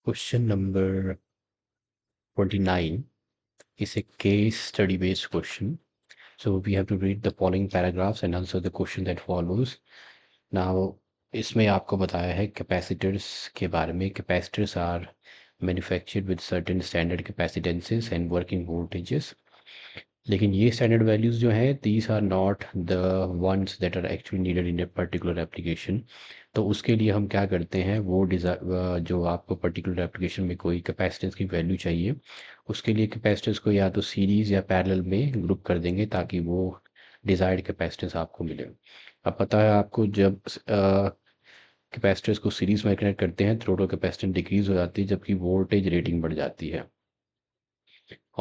Question number 29 is a case study based question. So we have to read the following paragraphs and answer the question that follows. Now, इसमें आपको बताया है capacitors के बारे में. Capacitors are manufactured with certain standard capacitances and working voltages. लेकिन ये standard values जो हैं these are not the ones that are actually needed in a particular application. तो उसके लिए हम क्या करते हैं, वो जो आपको पर्टिकुलर एप्लीकेशन में कोई कैपेसिटेंस की वैल्यू चाहिए, उसके लिए कैपेसिटेंस को या तो सीरीज़ या पैरेलल में ग्रुप कर देंगे ताकि वो डिज़ायर्ड कैपेसिटेंस आपको मिले. अब पता है आपको, जब कैपेसिटर्स को सीरीज़ में कनेक्ट करते हैं टोटल कैपेसिटेंस डिक्रीज़ हो जाती है जबकि वोल्टेज रेटिंग बढ़ जाती है.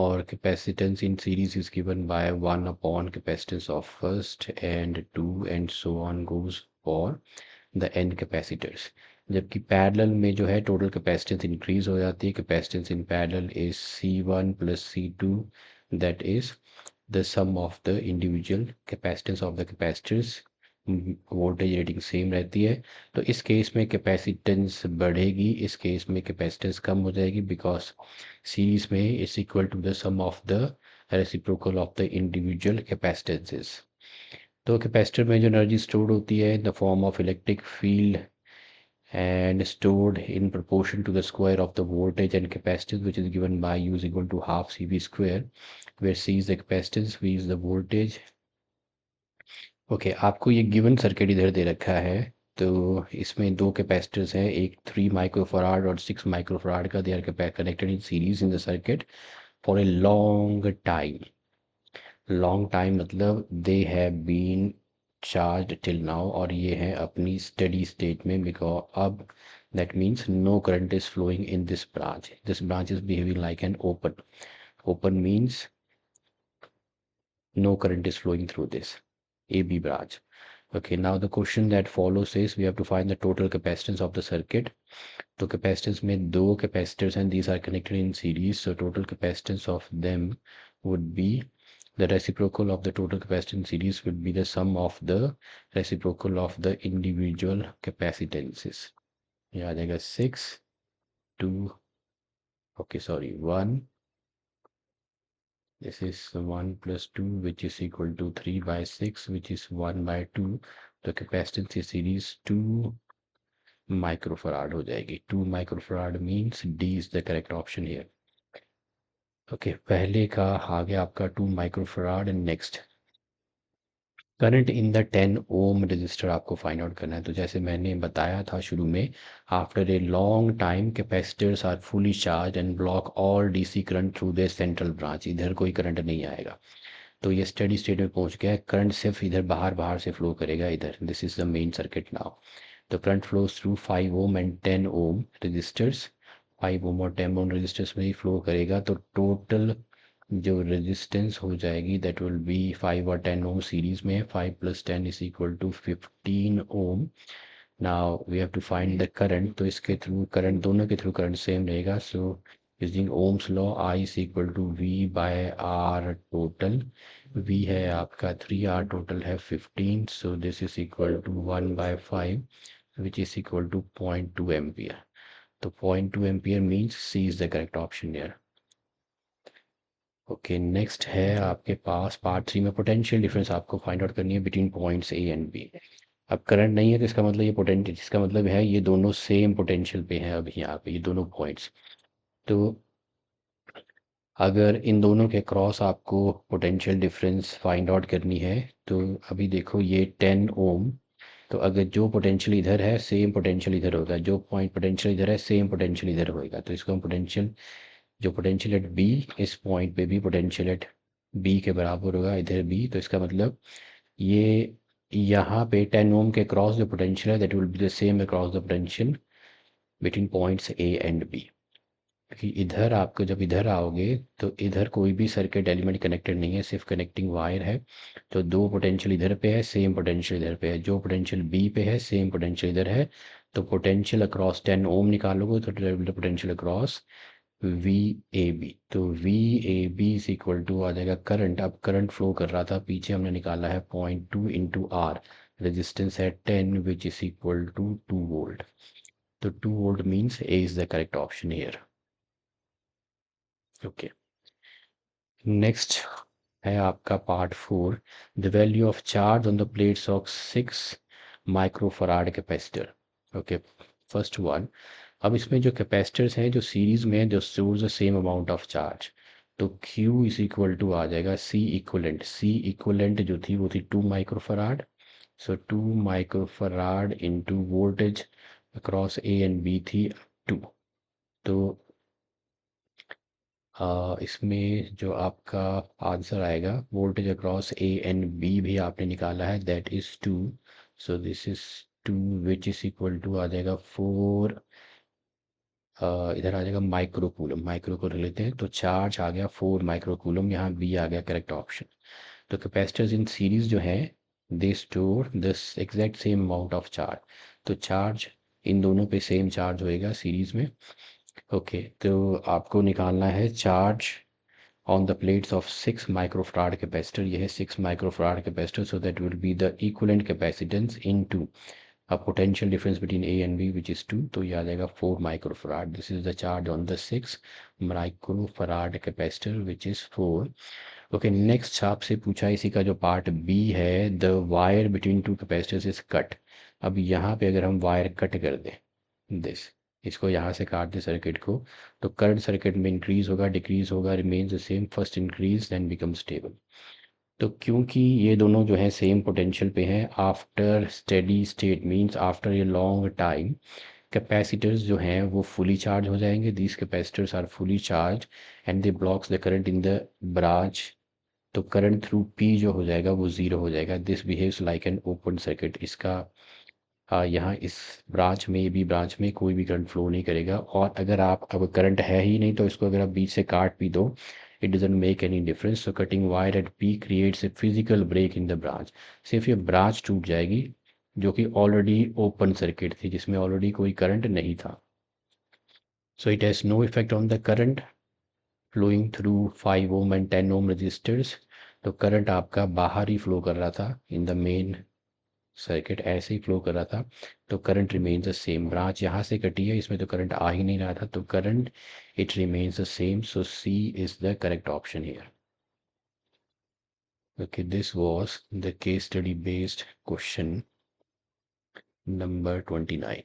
Or capacitance in series is given by 1 upon capacitance of first and 2 and so on goes for the n capacitors. जबकि पैरेलल में जो है टोटल कैपेसिटेंस इंक्रीज हो जाती है. Capacitance in parallel is C1 plus C2 that is the sum of the individual capacitance of the capacitors. Voltage rating same रहती है. तो इस केस में कैपेसिटेंस बढ़ेगी, इस केस में कैपेसिटेंस कम हो जाएगी बिकॉज सीरीज में is equal to the sum of the reciprocal of the individual capacitances. तो कैपेसिटर में जो एनर्जी स्टोर्ड होती है in the form of electric field and stored in proportion to the square of the voltage and capacitance, which is given by U is equal to half CV square, where C is the capacitance, V is the voltage. Okay आपको ये given circuit इधर दे रखा है. तो इसमें दो capacitors हैं, एक 3 माइक्रोफराड और 6 माइक्रोफराड का. They are connected in series in the circuit for a long time. Long time मतलब they have been charge till now, और ये है अपनी स्टडी स्टेट में. बिकॉज अब that means no current is flowing in this branch. This branch is behaving like an open. Open means no current is flowing through this AB branch. Okay, now the question that follows is we have to find the total capacitance of the circuit. So capacitance में दो capacitors and these are connected in series. So total capacitance of them would be the reciprocal of the total capacitance series would be the sum of the reciprocal of the individual capacitances. Yeah, I think 6, 2, okay, sorry, 1. This is 1 plus 2 which is equal to 3 by 6 which is 1 by 2. The capacitance is series 2 microfarad हो जाएगी. 2 microfarad means D is the correct option here. Okay, पहले का आ गया आपका 2 microfarad and next current in the 10 ohm resistor आपको find out करना है. तो जैसे मैंने बताया था शुरू में, after a long time capacitors are fully charge and block all DC current through the central branch. इधर कोई करंट नहीं आएगा. तो ये स्टडी स्टेट में पहुंच गया है. करंट सिर्फ इधर बाहर बाहर से फ्लो करेगा इधर. This is the main circuit now. तो current flows through 5 ohm and 10 ohm resistors. 5 ohm और 10 ओम रजिस्टर्स में ही फ्लो करेगा. तो टोटल जो रेजिस्टेंस हो जाएगी दैट विल बी 5 और 10 ओम सीरीज में है. 5 plus 10 is equal to 15 ohm. Now we have to find the current. तो इसके थ्रू करंट, दोनों के थ्रू करंट सेम रहेगा. So using Ohm's law I is equal to V by R total. V है आपका 3, R total है 15. So this is equal to 1 by 5 which is equal to 0.2 ampere. तो 0.2 ampere means C is the correct option here. Okay, next है आपके पास part 3 में potential difference आपको find out करनी है between points A and B. अब current नहीं है तो इसका मतलब ये पोटेंशियल, जिसका मतलब है ये दोनों सेम पोटेंशियल पे हैं अभी यहाँ पे ये दोनों पॉइंट्स. तो अगर इन दोनों के क्रॉस आपको पोटेंशियल डिफरेंस फाइंड आउट करनी है तो अभी देखो ये 10 ओम. तो अगर जो पोटेंशियल इधर है सेम पोटेंशियल इधर होगा, जो पॉइंट पोटेंशियल इधर है सेम पोटेंशियल इधर होएगा. तो इसको हम पोटेंशियल, जो पोटेंशियल एट बी, इस पॉइंट पे भी पोटेंशियल एट बी के बराबर होगा इधर बी. तो इसका मतलब ये यहाँ पे 10 ओम के क्रॉस जो पोटेंशियल है that will be the same across the potential between points A and B. क्योंकि इधर आपको जब इधर आओगे तो इधर कोई भी सर्किट एलिमेंट कनेक्टेड नहीं है, सिर्फ कनेक्टिंग वायर है. तो दो पोटेंशियल इधर पे है, सेम पोटेंशियल इधर पे है. जो पोटेंशियल बी पे है सेम पोटेंशियल इधर है. तो पोटेंशियल अक्रॉस 10 ओम निकालोगे तो potential across V A B. तो V A B is equal to आ जाएगा करंट. अब करंट फ्लो कर रहा था पीछे, हमने निकाला है 0.2 इंटू आर. रेजिस्टेंस है 10 which is equal to 2 volt. तो 2 volt means A is the correct option here. Okay, next है आपका part 4, the value of charge on the plates of 6 microfarad capacitor. Okay, first one. अब इसमें जो capacitors हैं जो सीरीज में जो stores the same amount of charge, तो Q इज इक्वल टू आ जाएगा सी इक्वलेंट जो थी वो थी 2 microfarad. So 2 microfarad into voltage across A and B थी 2. तो इसमें जो आपका आंसर आएगा voltage across A and B भी आपने निकाला है, that is 2. So this is 2 which is equal to आ जाएगा 4. इधर आ जाएगा माइक्रोकूलम, माइक्रो को लेते हैं तो चार्ज आ गया 4 माइक्रोकूलम, यहाँ बी आ गया करेक्ट ऑप्शन. तो कैपेसिटर्स इन सीरीज जो है they store this exact same amount of charge. तो चार्ज इन दोनों पे सेम चार्ज होएगा सीरीज में. ओके, तो आपको निकालना है charge on the plates of 6 microfarad capacitor. यह है 6 microfarad capacitor, so that will be the equivalent capacitance into a potential difference between A and B which is 2. तो ये आ जाएगा 4 microfarad. This is the charge on the 6 microfarad capacitor which is 4. Okay, next आपसे पूछा इसी का जो part B है, the wire between two capacitors is cut. अब यहाँ पे अगर हम वायर कट कर दें this, इसको यहाँ से काट दें सर्किट को, तो करंट सर्किट में इंक्रीज होगा डिक्रीज होगा, remains the same, first increase then become stable. तो क्योंकि ये दोनों जो है सेम पोटेंशियल पे हैं, after steady state means after a long time capacitors जो हैं वो फुली चार्ज हो जाएंगे. These capacitors are fully charge and they blocks the current in the branch. तो करंट थ्रू पी जो हो जाएगा वो ज़ीरो हो जाएगा. This behaves like an open circuit. इसका यहाँ इस ब्रांच में बी ब्रांच में कोई भी करंट फ्लो नहीं करेगा. और अगर आप अब करंट है ही नहीं तो इसको अगर आप बीच से काट भी दो, it doesn't make any difference. So cutting wire at P creates a physical break in the branch. सिर्फ ये ब्रांच टूट जाएगी जो कि ऑलरेडी ओपन सर्किट थी जिसमें ऑलरेडी कोई करंट नहीं था. So it has no effect on the current flowing through 5 ohm and 10 ohm resistors. तो करंट आपका बाहर ही फ्लो कर रहा था इन द मेन सर्किट, ऐसे ही फ्लो कर रहा था. तो current remains the same. Branch यहाँ से कटी है, इसमें तो करंट आ ही नहीं रहा था, तो current it remains the same. So C is the correct option here. Okay, this was the case study based question number 29.